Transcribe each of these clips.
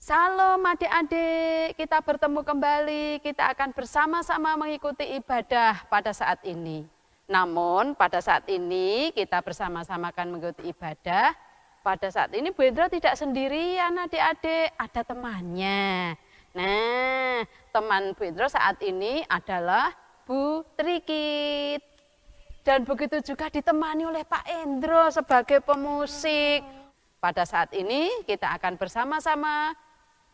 Salam adik-adik, kita bertemu kembali, kita akan bersama-sama mengikuti ibadah pada saat ini. Namun pada saat ini kita bersama-sama akan mengikuti ibadah. Pada saat ini Bu Indro tidak sendirian adik-adik, ada temannya. Nah, teman Bu Indro saat ini adalah Bu Trikit. Dan begitu juga ditemani oleh Pak Indro sebagai pemusik. Pada saat ini kita akan bersama-sama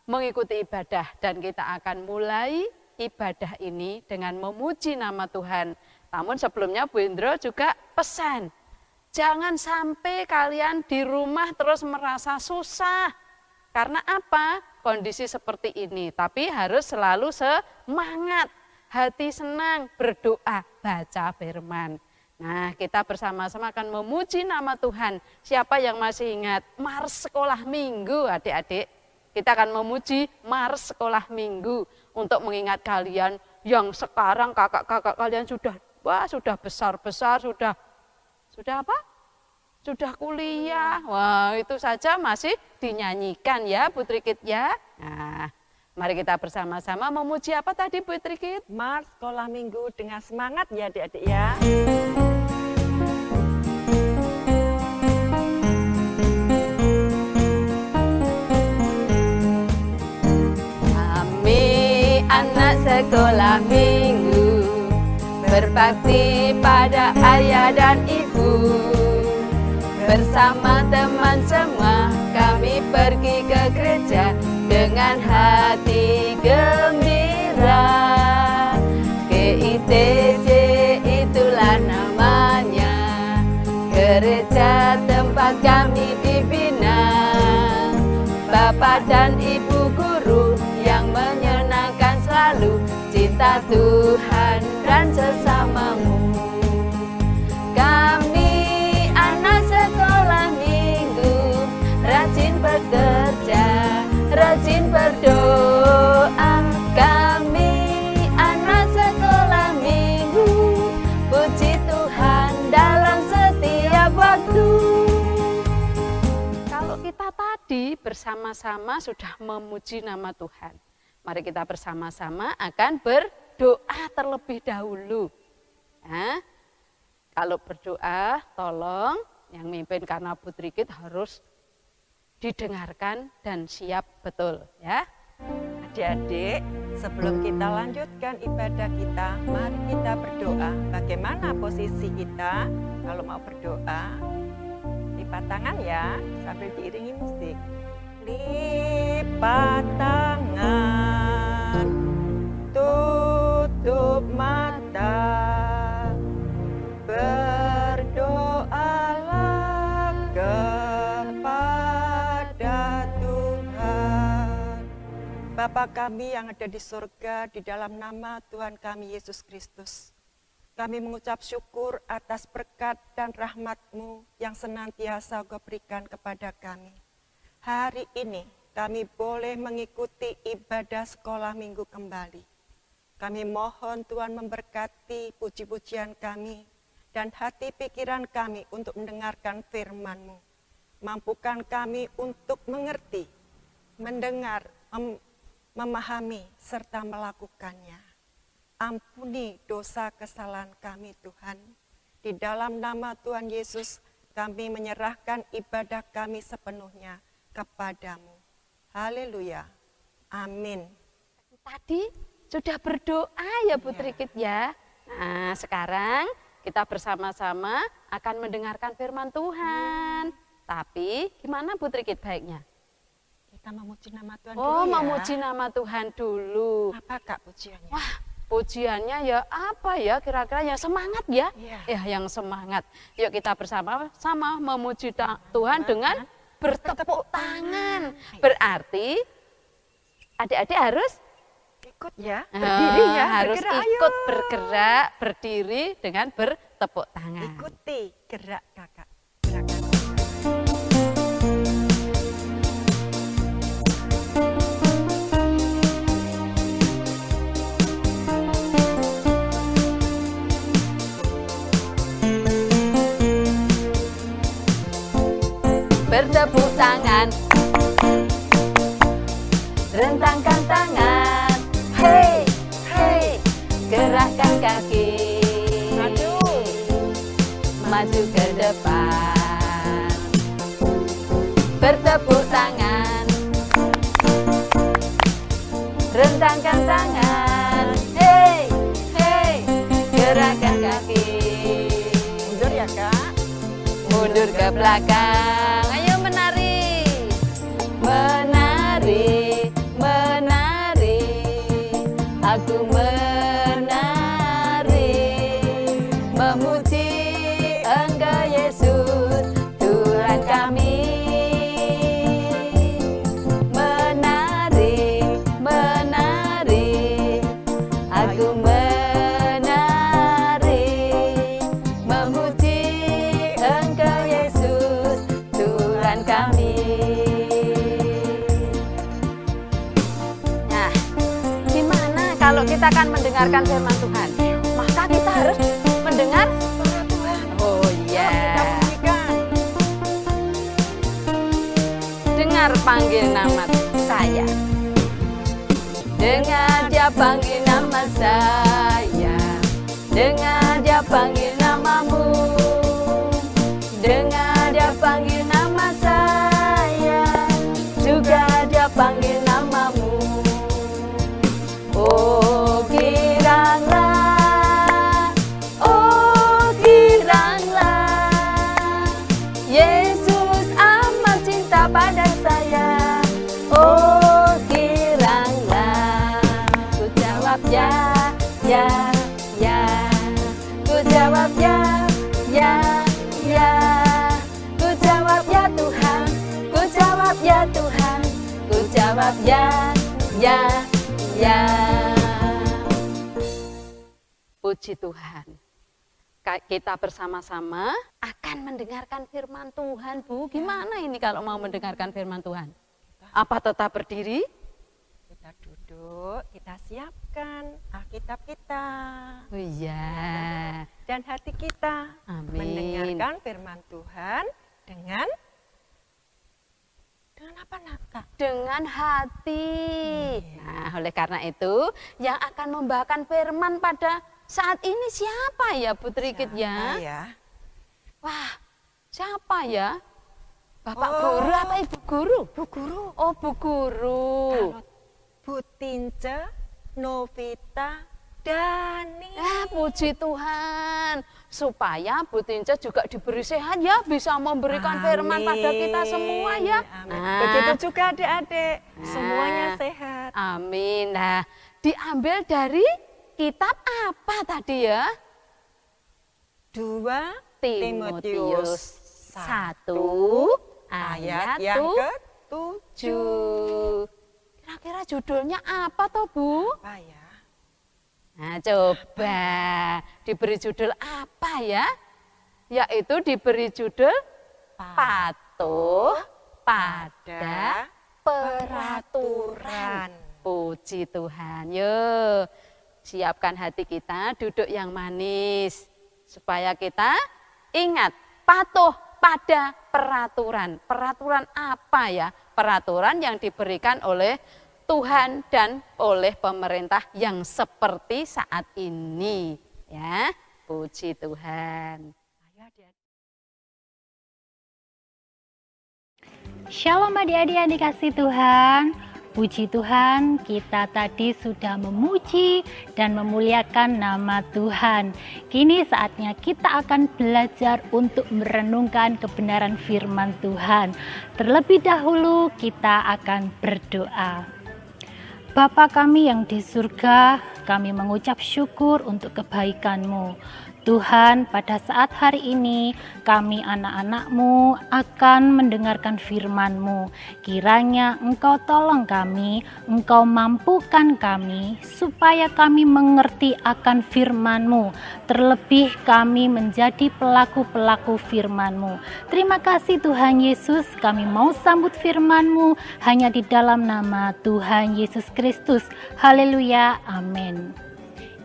mengikuti ibadah dan kita akan mulai ibadah ini dengan memuji nama Tuhan. Namun sebelumnya Bu Indro juga pesan, jangan sampai kalian di rumah terus merasa susah. Karena apa? Kondisi seperti ini, tapi harus selalu semangat, hati senang, berdoa, baca firman. Nah, kita bersama-sama akan memuji nama Tuhan. Siapa yang masih ingat Mars Sekolah Minggu adik-adik? Kita akan memuji Mars Sekolah Minggu untuk mengingat kalian yang sekarang kakak-kakak kalian sudah besar-besar, sudah apa? Sudah kuliah. Wah, itu saja masih dinyanyikan ya Bu Trikit ya. Nah, mari kita bersama-sama memuji apa tadi Bu Trikit? Mars Sekolah Minggu dengan semangat ya adik-adik ya. Anak sekolah minggu berbakti pada ayah dan ibu. Bersama teman semua kami pergi ke gereja dengan hati gembira. GITC itulah namanya, gereja tempat kami dibina. Bapak dan ibu guru yang menyenangkan selalu cinta Tuhan dan sesamamu. Kami anak sekolah minggu rajin bekerja, rajin berdoa. Kami anak sekolah minggu puji Tuhan dalam setiap waktu. Kalau kita tadi bersama-sama sudah memuji nama Tuhan, mari kita bersama-sama akan berdoa terlebih dahulu. Nah, kalau berdoa, tolong yang mimpin karena Bu Trikit harus didengarkan dan siap betul ya. Adik-adik, sebelum kita lanjutkan ibadah kita, mari kita berdoa. Bagaimana posisi kita kalau mau berdoa? Lipat tangan ya, sambil diiringi musik. Lipat tangan, tutup mata, berdoalah kepada Tuhan. Bapa kami yang ada di surga, di dalam nama Tuhan kami Yesus Kristus, kami mengucap syukur atas berkat dan rahmat-Mu yang senantiasa Kau berikan kepada kami. Hari ini kami boleh mengikuti ibadah sekolah minggu kembali. Kami mohon Tuhan memberkati puji-pujian kami dan hati pikiran kami untuk mendengarkan firman-Mu. Mampukan kami untuk mengerti, mendengar, memahami, serta melakukannya. Ampuni dosa kesalahan kami Tuhan. Di dalam nama Tuhan Yesus kami menyerahkan ibadah kami sepenuhnya kepadamu. Haleluya. Amin. Tadi sudah berdoa ya Bu Trikit ya. Nah, sekarang kita bersama-sama akan mendengarkan firman Tuhan. Tapi gimana Bu Trikit baiknya? Kita memuji nama Tuhan dulu ya. Memuji nama Tuhan dulu. Apa Kak pujiannya? Wah, pujiannya ya apa ya kira-kira yang semangat ya? Ya yang semangat. Yuk kita bersama-sama memuji Tuhan dengan bertepuk tangan. Berarti adik-adik harus ikut ya, berdiri ya, harus ikut bergerak, berdiri dengan bertepuk tangan. Ikuti gerak kakak. Bertepuk tangan, Bentangkan tangan, hey, hey, gerakkan kaki. Mundur ya Kak. Mundur ke belakang, ayo menari. Menari, menari, aku menari, memuji Engkau Yesus, Tuhan kami. Menari, menari, aku menari, memuji Engkau Yesus, Tuhan kami. Nah, gimana kalau kita akan mendengarkan firman Tuhan? Maka kita harus mendengar Suara Tuhan. oh Kita iya. bunyikan. Dengar panggil nama saya. Dengar dia panggil nama saya. Dengar dia panggil namamu. Dengar dia panggil nama saya. Juga dia panggil namamu. Oh giranglah, oh giranglah, Yesus amat cinta pada saya. Oh giranglah, ku jawab ya, ya, ya, ku jawab ya, ya, ya, ku jawab ya Tuhan, ku jawab ya Tuhan, ku jawab ya, ya, ya. Puji Tuhan. Kita bersama-sama akan mendengarkan firman Tuhan, Bu. Gimana ini kalau mau mendengarkan firman Tuhan? Apa tetap berdiri? Kita duduk, kita siapkan Alkitab kita. Oh iya. Dan hati kita Amin. mendengarkan firman Tuhan dengan apa nak Kak? Dengan hati. Nah, oleh karena itu, yang akan membawakan firman pada saat ini siapa ya, Bu Trikit ya? Ya. Wah, siapa ya? Bapak Oh. guru apa Ibu guru? Bu Guru. Oh, Bu Guru. Kalau Bu Tince, Novita, Dani. Puji Tuhan. Supaya Bu Tince juga diberi sehat ya, bisa memberikan firman pada kita semua ya. Amin. Nah, Begitu juga adik-adik, Nah. semuanya sehat. amin. Nah, diambil dari kitab apa tadi ya? 2 Timotius 1 ayat yang yang ke-7. Kira-kira judulnya apa toh, Bu? Apa ya? Nah, coba diberi judul apa ya? Yaitu diberi judul patuh pada peraturan. Puji Tuhan. Yuk, siapkan hati kita, duduk yang manis. Supaya kita ingat, patuh pada peraturan. Peraturan apa ya? Peraturan yang diberikan oleh Tuhan dan oleh pemerintah yang seperti saat ini. Ya, puji Tuhan. Shalom adik-adik yang dikasih Tuhan. Puji Tuhan, kita tadi sudah memuji dan memuliakan nama Tuhan. Kini saatnya kita akan belajar untuk merenungkan kebenaran firman Tuhan. Terlebih dahulu kita akan berdoa. Bapa kami yang di surga, kami mengucap syukur untuk kebaikan-Mu. Tuhan, pada saat hari ini kami anak-anak-Mu akan mendengarkan firman-Mu. Kiranya Engkau tolong kami, Engkau mampukan kami, supaya kami mengerti akan firman-Mu. Terlebih kami menjadi pelaku-pelaku firman-Mu. Terima kasih Tuhan Yesus, kami mau sambut firman-Mu hanya di dalam nama Tuhan Yesus Kristus. Haleluya, amin.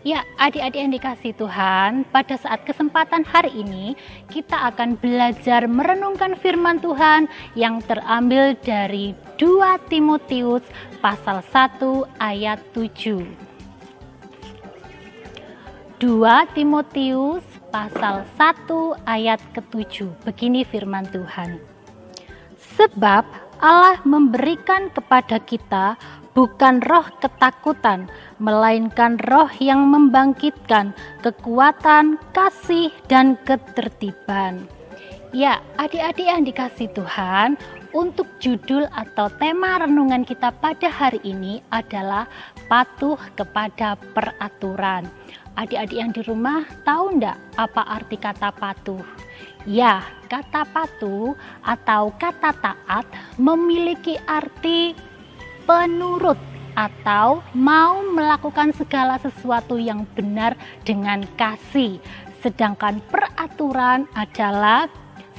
Ya, adik-adik yang dikasih Tuhan, pada saat kesempatan hari ini kita akan belajar merenungkan firman Tuhan yang terambil dari 2 Timotius pasal 1 ayat 7. 2 Timotius pasal 1 ayat ke-7. Begini firman Tuhan. Sebab Allah memberikan kepada kita bukan roh ketakutan, melainkan roh yang membangkitkan kekuatan, kasih, dan ketertiban. Ya, adik-adik yang dikasihi Tuhan, untuk judul atau tema renungan kita pada hari ini adalah patuh kepada peraturan. Adik-adik yang di rumah tahu enggak apa arti kata patuh? Ya, kata patuh atau kata taat memiliki arti penurut atau mau melakukan segala sesuatu yang benar dengan kasih. Sedangkan peraturan adalah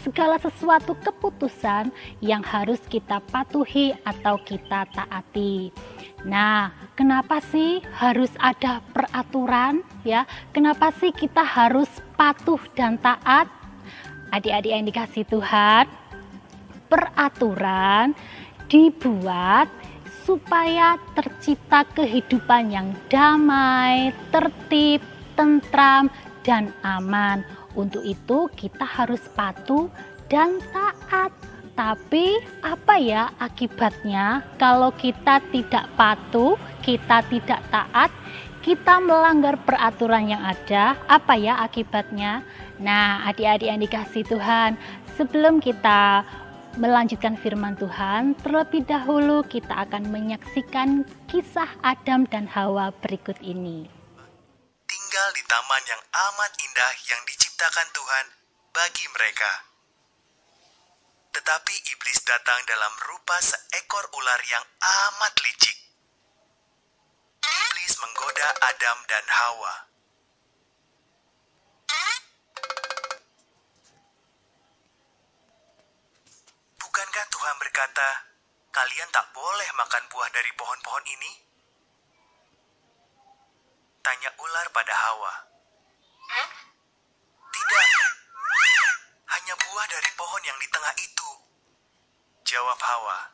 segala sesuatu keputusan yang harus kita patuhi atau kita taati. Nah, kenapa sih harus ada peraturan ya? Kenapa sih kita harus patuh dan taat? Adik-adik yang dikasihi Tuhan, peraturan dibuat supaya tercipta kehidupan yang damai, tertib, tentram, dan aman. Untuk itu kita harus patuh dan taat. Tapi apa ya akibatnya kalau kita tidak patuh, kita tidak taat, kita melanggar peraturan yang ada? Apa ya akibatnya? Nah, adik-adik yang dikasihi Tuhan, sebelum kita melanjutkan firman Tuhan, terlebih dahulu kita akan menyaksikan kisah Adam dan Hawa berikut ini. Tinggal di taman yang amat indah yang diciptakan Tuhan bagi mereka. Tetapi iblis datang dalam rupa seekor ular yang amat licik. Iblis menggoda Adam dan Hawa. Bukankah Tuhan berkata, kalian tak boleh makan buah dari pohon-pohon ini? Tanya ular pada Hawa. Tidak, hanya buah dari pohon yang di tengah itu. Jawab Hawa.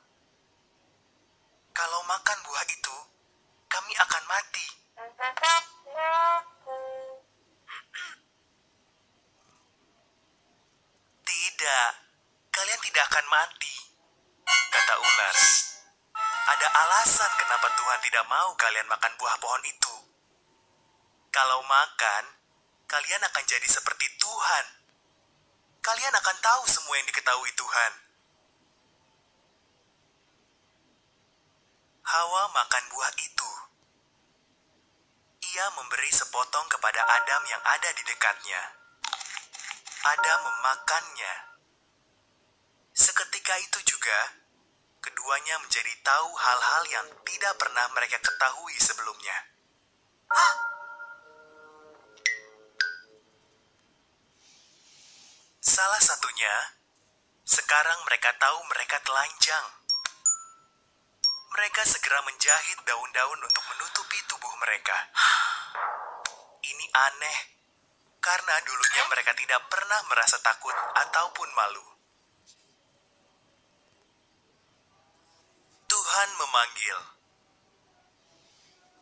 Kalau makan buah itu, kami akan mati. Tidak, kalian tidak akan mati, kata ular. Ada alasan kenapa Tuhan tidak mau kalian makan buah pohon itu. Kalau makan, kalian akan jadi seperti Tuhan. Kalian akan tahu semua yang diketahui Tuhan. Hawa makan buah itu. Ia memberi sepotong kepada Adam yang ada di dekatnya. Adam memakannya. Seketika itu juga, keduanya menjadi tahu hal-hal yang tidak pernah mereka ketahui sebelumnya. Salah satunya, sekarang mereka tahu mereka telanjang. Mereka segera menjahit daun-daun untuk menutupi tubuh mereka. Ini aneh, karena dulunya mereka tidak pernah merasa takut ataupun malu. Tuhan memanggil,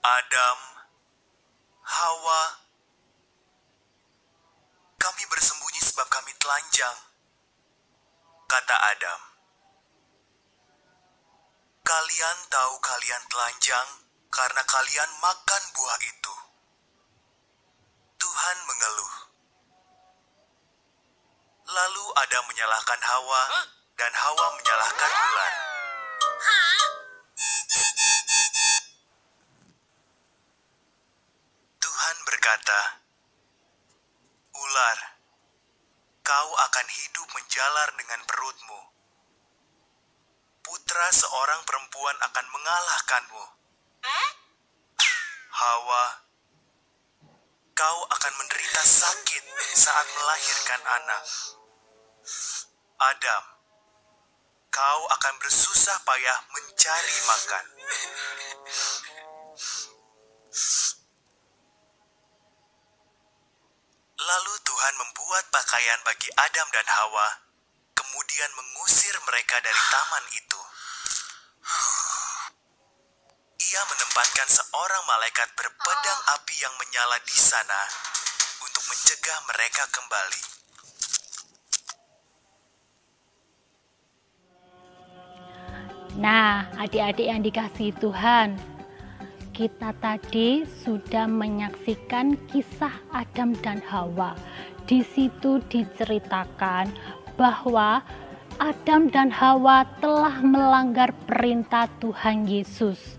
Adam, Hawa, kami bersembunyi sebab kami telanjang, kata Adam. Kalian tahu kalian telanjang karena kalian makan buah itu. Tuhan mengeluh. Lalu Adam menyalahkan Hawa dan Hawa menyalahkan ular. Tuhan berkata, ular, kau akan hidup menjalar dengan perutmu. Putra seorang perempuan akan mengalahkanmu. Hawa, kau akan menderita sakit saat melahirkan anak. Adam, kau akan bersusah payah mencari makan. Lalu Tuhan membuat pakaian bagi Adam dan Hawa, kemudian mengusir mereka dari taman itu. Ia menempatkan seorang malaikat berpedang api yang menyala di sana untuk mencegah mereka kembali. Nah, adik-adik yang dikasihi Tuhan, kita tadi sudah menyaksikan kisah Adam dan Hawa. Di situ diceritakan bahwa Adam dan Hawa telah melanggar perintah Tuhan Yesus.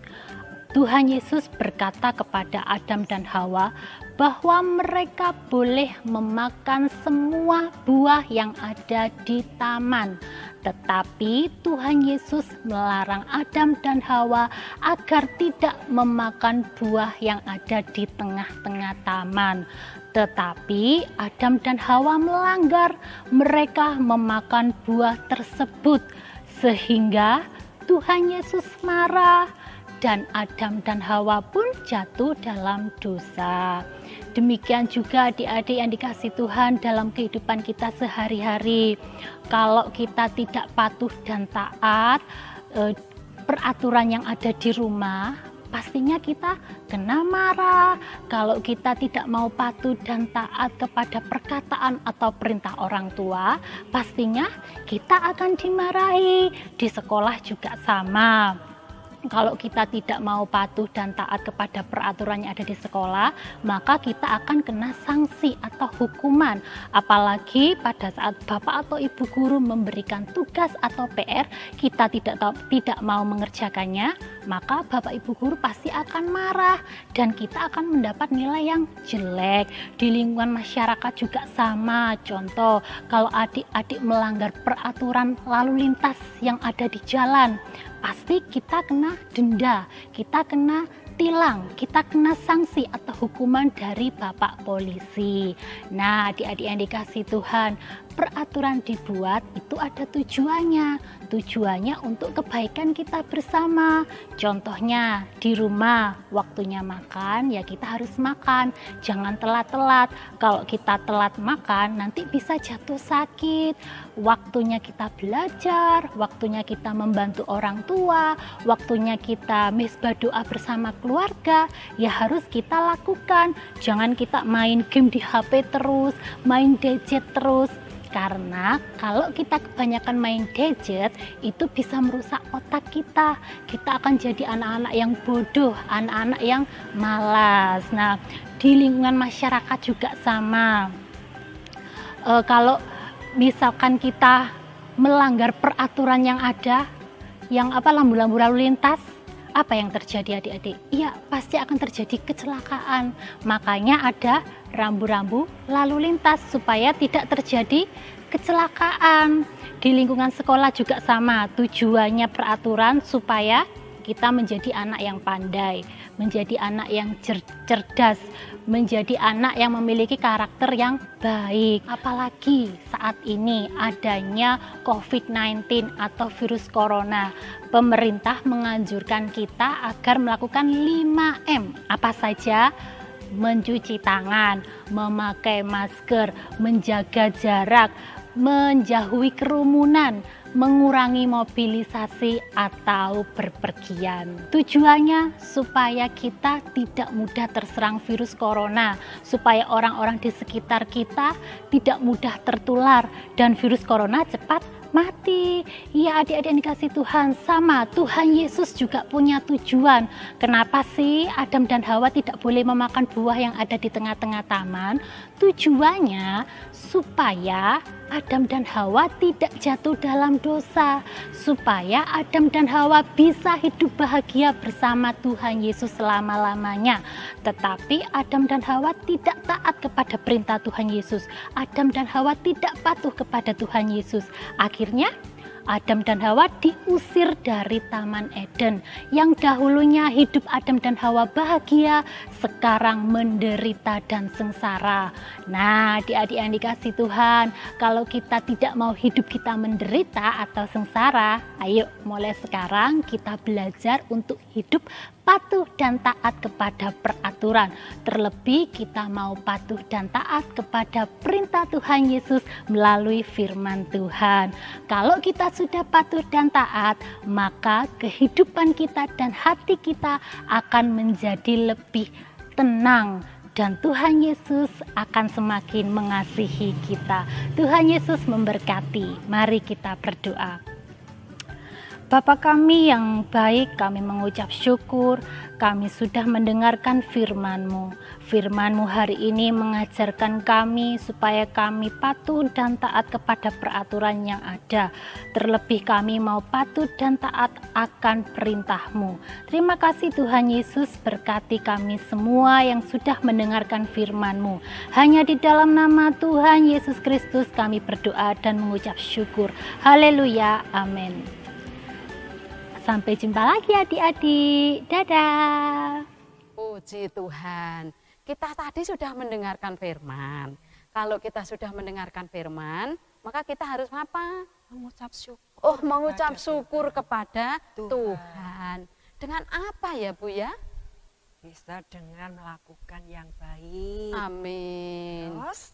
Tuhan Yesus berkata kepada Adam dan Hawa bahwa mereka boleh memakan semua buah yang ada di taman. Tetapi Tuhan Yesus melarang Adam dan Hawa agar tidak memakan buah yang ada di tengah-tengah taman. Tetapi Adam dan Hawa melanggar, mereka memakan buah tersebut sehingga Tuhan Yesus marah dan Adam dan Hawa pun jatuh dalam dosa. Demikian juga adik-adik yang dikasihi Tuhan dalam kehidupan kita sehari-hari. Kalau kita tidak patuh dan taat peraturan yang ada di rumah, pastinya kita kena marah. Kalau kita tidak mau patuh dan taat kepada perkataan atau perintah orang tua, pastinya kita akan dimarahi. Di sekolah juga sama. Kalau kita tidak mau patuh dan taat kepada peraturan yang ada di sekolah, maka kita akan kena sanksi atau hukuman. Apalagi pada saat bapak atau ibu guru memberikan tugas atau PR, kita tidak mau mengerjakannya, maka bapak ibu guru pasti akan marah dan kita akan mendapat nilai yang jelek. Di lingkungan masyarakat juga sama. Contoh, kalau adik-adik melanggar peraturan lalu lintas yang ada di jalan, pasti kita kena denda, kita kena tilang, kita kena sanksi atau hukuman dari bapak polisi. Nah, adik-adik yang dikasihi Tuhan, peraturan dibuat itu ada tujuannya. Tujuannya untuk kebaikan kita bersama. Contohnya di rumah, waktunya makan ya kita harus makan. Jangan telat-telat. Kalau kita telat makan nanti bisa jatuh sakit. Waktunya kita belajar, waktunya kita membantu orang tua, waktunya kita misbah doa bersama keluarga, ya harus kita lakukan. Jangan kita main game di HP terus, main gadget terus. Karena kalau kita kebanyakan main gadget, itu bisa merusak otak kita. Kita akan jadi anak-anak yang bodoh, anak-anak yang malas. Nah, di lingkungan masyarakat juga sama. Kalau misalkan kita melanggar peraturan yang ada, yang lambu-lambu lalu lintas, apa yang terjadi adik-adik? Iya, pasti akan terjadi kecelakaan. Makanya ada rambu-rambu lalu lintas supaya tidak terjadi kecelakaan. Di lingkungan sekolah juga sama. Tujuannya peraturan supaya kita menjadi anak yang pandai, menjadi anak yang cerdas, menjadi anak yang memiliki karakter yang baik. Apalagi saat ini adanya COVID-19 atau virus corona. Pemerintah menganjurkan kita agar melakukan 5M. Apa saja? Mencuci tangan, memakai masker, menjaga jarak, menjauhi kerumunan, mengurangi mobilisasi atau berpergian. Tujuannya supaya kita tidak mudah terserang virus corona, supaya orang-orang di sekitar kita tidak mudah tertular dan virus corona cepat mati. Ya adik-adik yang dikasih Tuhan, sama Tuhan Yesus juga punya tujuan. Kenapa sih Adam dan Hawa tidak boleh memakan buah yang ada di tengah-tengah taman? Tujuannya supaya Adam dan Hawa tidak jatuh dalam dosa, supaya Adam dan Hawa bisa hidup bahagia bersama Tuhan Yesus selama-lamanya. Tetapi Adam dan Hawa tidak taat kepada perintah Tuhan Yesus. Adam dan Hawa tidak patuh kepada Tuhan Yesus. Akhirnya Adam dan Hawa diusir dari Taman Eden. Yang dahulunya hidup Adam dan Hawa bahagia, sekarang menderita dan sengsara. Nah, adik-adik yang dikasih Tuhan, kalau kita tidak mau hidup kita menderita atau sengsara, ayo mulai sekarang kita belajar untuk hidup patuh dan taat kepada peraturan. Terlebih kita mau patuh dan taat kepada perintah Tuhan Yesus melalui firman Tuhan. Kalau kita sudah patuh dan taat, maka kehidupan kita dan hati kita akan menjadi lebih tenang. Dan Tuhan Yesus akan semakin mengasihi kita. Tuhan Yesus memberkati. Mari kita berdoa. Bapa kami yang baik, kami mengucap syukur, kami sudah mendengarkan firman-Mu. Firman-Mu hari ini mengajarkan kami supaya kami patuh dan taat kepada peraturan yang ada. Terlebih kami mau patuh dan taat akan perintah-Mu. Terima kasih Tuhan Yesus, berkati kami semua yang sudah mendengarkan firman-Mu. Hanya di dalam nama Tuhan Yesus Kristus kami berdoa dan mengucap syukur. Haleluya, amin. Sampai jumpa lagi adik-adik. Dadah. Puji Tuhan. Kita tadi sudah mendengarkan firman. Kalau kita sudah mendengarkan firman, maka kita harus apa? Mengucap syukur. Oh, mengucap kepada syukur kepada Tuhan. Tuhan. Dengan apa ya Bu ya? Bisa dengan melakukan yang baik. Amin. Terus,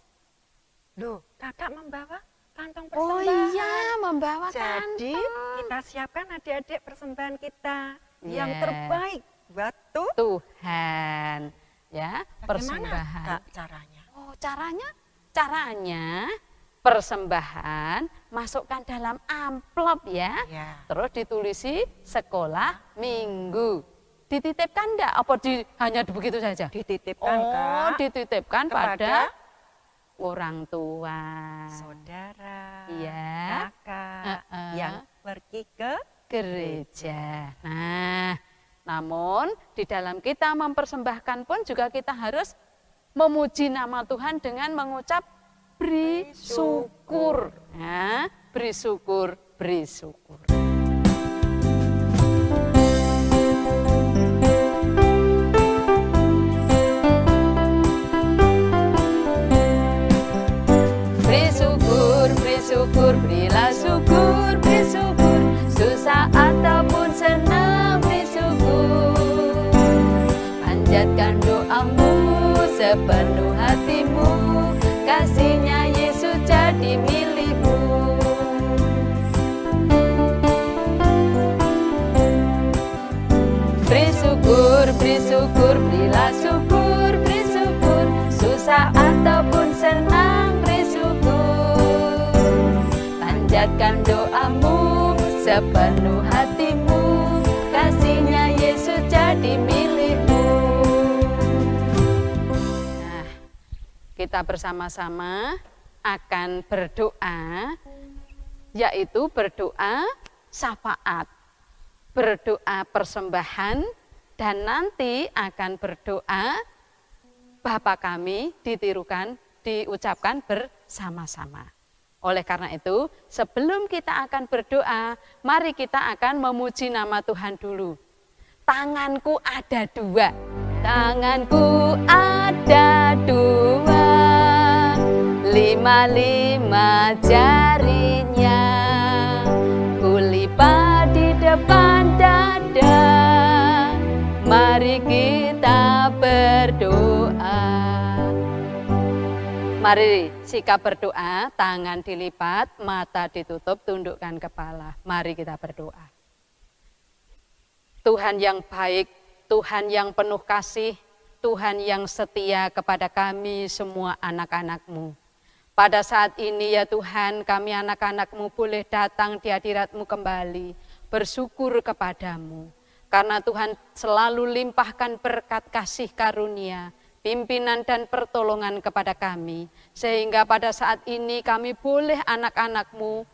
loh, kakak membawa kantong Oh persembahan. iya, membawa Jadi kantong. kita siapkan adik-adik persembahan kita yang Yes. terbaik buat Tuhan. Ya, Bagaimana persembahan. Kak, caranya? Oh, caranya persembahan masukkan dalam amplop ya. Ya. Terus ditulisi sekolah minggu. Dititipkan enggak? Apa hanya begitu saja? Dititipkan Oh, Kak, dititipkan pada kepada orang tua. saudara, Iya. kakak Heeh. yang pergi ke Gereja. Nah, namun di dalam kita mempersembahkan pun juga kita harus memuji nama Tuhan dengan mengucap beri syukur. Nah, beri syukur, beri syukur. Beri syukur, berilah syukur, beri syukur. Susah ataupun senang, beri syukur. Panjatkan doamu sepenuh hatimu, kasihnya Yesus jadi milikmu. Beri syukur, berilah syukur, beri syukur. Susah ataupun senang, beri syukur. Panjatkan doamu sepenuh hatimu, kasihnya Yesus jadi milikmu. Nah, kita bersama-sama akan berdoa, yaitu berdoa syafaat, berdoa persembahan, dan nanti akan berdoa Bapa kami diucapkan bersama-sama. Oleh karena itu, sebelum kita akan berdoa, mari kita akan memuji nama Tuhan dulu. Tanganku ada dua, tanganku ada dua, lima jarinya, kulipat di depan dada. Mari kita berdoa. Mari sikap berdoa, tangan dilipat, mata ditutup, tundukkan kepala. Mari kita berdoa. Tuhan yang baik, Tuhan yang penuh kasih, Tuhan yang setia kepada kami semua anak-anak-Mu. Pada saat ini ya Tuhan, kami anak-anak-Mu boleh datang di hadirat-Mu kembali, bersyukur kepadamu. Karena Tuhan selalu limpahkan berkat kasih karunia, pimpinan dan pertolongan kepada kami. Sehingga pada saat ini kami boleh anak-anak-Mu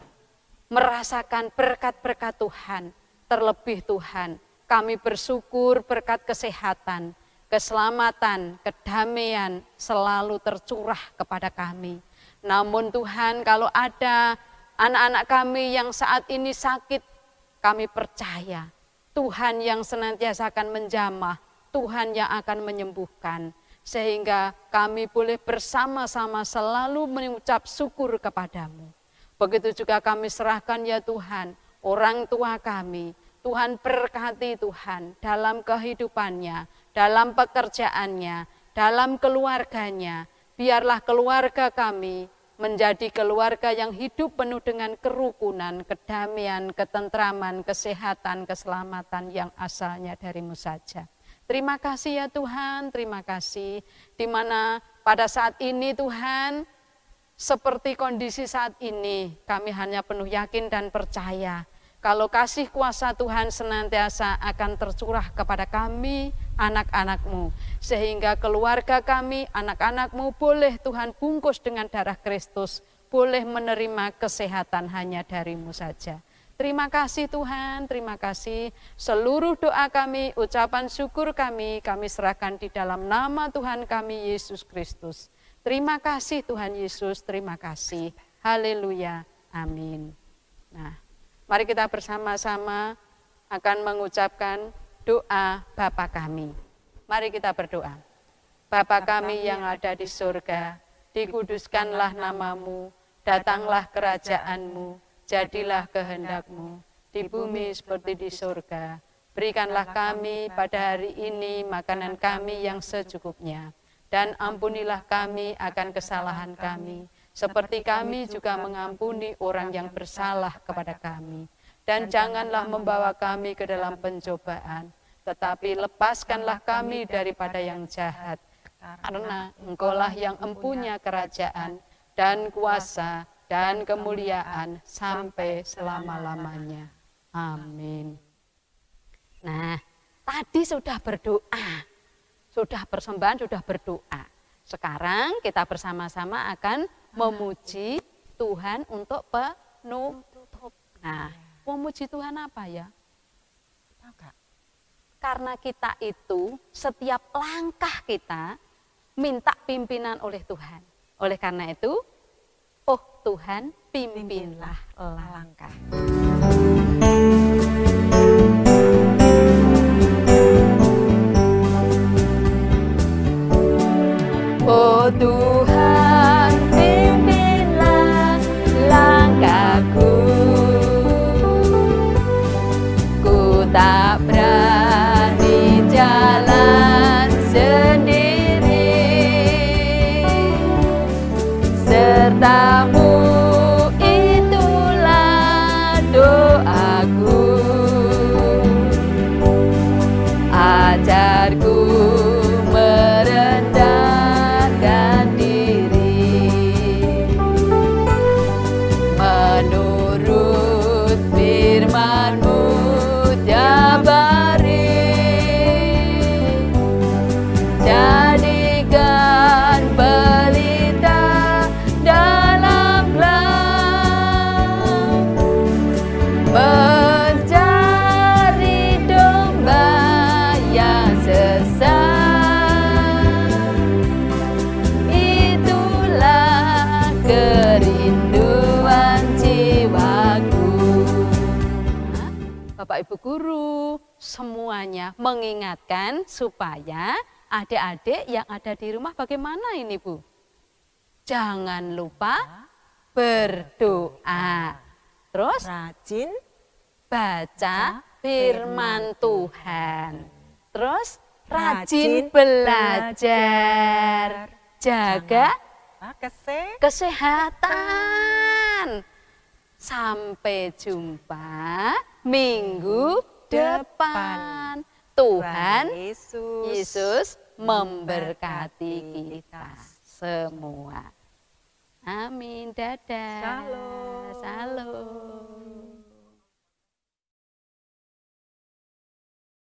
merasakan berkat-berkat Tuhan. Terlebih Tuhan, kami bersyukur berkat kesehatan, keselamatan, kedamaian selalu tercurah kepada kami. Namun Tuhan, kalau ada anak-anak kami yang saat ini sakit, kami percaya Tuhan yang senantiasa akan menjamah, Tuhan yang akan menyembuhkan. Sehingga kami boleh bersama-sama selalu mengucap syukur kepadamu. Begitu juga kami serahkan ya Tuhan, orang tua kami. Tuhan berkati Tuhan dalam kehidupannya, dalam pekerjaannya, dalam keluarganya. Biarlah keluarga kami menjadi keluarga yang hidup penuh dengan kerukunan, kedamaian, ketentraman, kesehatan, keselamatan yang asalnya dari-Mu saja. Terima kasih ya Tuhan, terima kasih. Di mana pada saat ini Tuhan, seperti kondisi saat ini, kami hanya penuh yakin dan percaya Kalau kasih kuasa Tuhan senantiasa akan tercurah kepada kami, anak-anak-Mu. Sehingga keluarga kami, anak-anak-Mu boleh Tuhan bungkus dengan darah Kristus, boleh menerima kesehatan hanya dari-Mu saja. Terima kasih Tuhan, terima kasih. Seluruh doa kami, ucapan syukur kami serahkan di dalam nama Tuhan kami Yesus Kristus. Terima kasih Tuhan Yesus, terima kasih. Haleluya, amin. Nah, mari kita bersama-sama akan mengucapkan doa Bapa kami. Mari kita berdoa. Bapa kami yang ada di surga, dikuduskanlah nama-Mu, datanglah kerajaan-Mu, jadilah kehendak-Mu, di bumi seperti di surga. Berikanlah kami pada hari ini makanan kami yang secukupnya, dan ampunilah kami akan kesalahan kami, seperti kami juga mengampuni orang yang bersalah kepada kami. Dan janganlah membawa kami ke dalam pencobaan, tetapi lepaskanlah kami daripada yang jahat. Karena Engkaulah yang empunya kerajaan dan kuasa dan kemuliaan sampai selama-lamanya. Amin. Nah, tadi sudah berdoa, sudah persembahan, sudah berdoa. Sekarang kita bersama-sama akan memuji Tuhan untuk penutup. Nah, memuji Tuhan apa ya? Karena kita itu setiap langkah kita minta pimpinan oleh Tuhan. Oleh karena itu, oh Tuhan, pimpinlah langkah. Oh Tuhan, pimpinlah langkahku. Ku tak berani jalan sendiri, serta-Mu itulah doaku. Ajarku merendahkan diri, menurut firman-Mu jabari. Jadikan pelita dalam gelap, mencari domba yang sesat. Itulah kerinduan jiwaku. Bapak Ibu Guru, semuanya mengingatkan supaya adik-adik yang ada di rumah bagaimana ini Bu? Jangan lupa berdoa. Terus Rajin baca firman Tuhan. Terus rajin Rajin belajar. Jaga kesehatan. Sampai jumpa minggu depan. Tuhan Yesus memberkati kita semua. Amin. Dadah. Shalom. Shalom.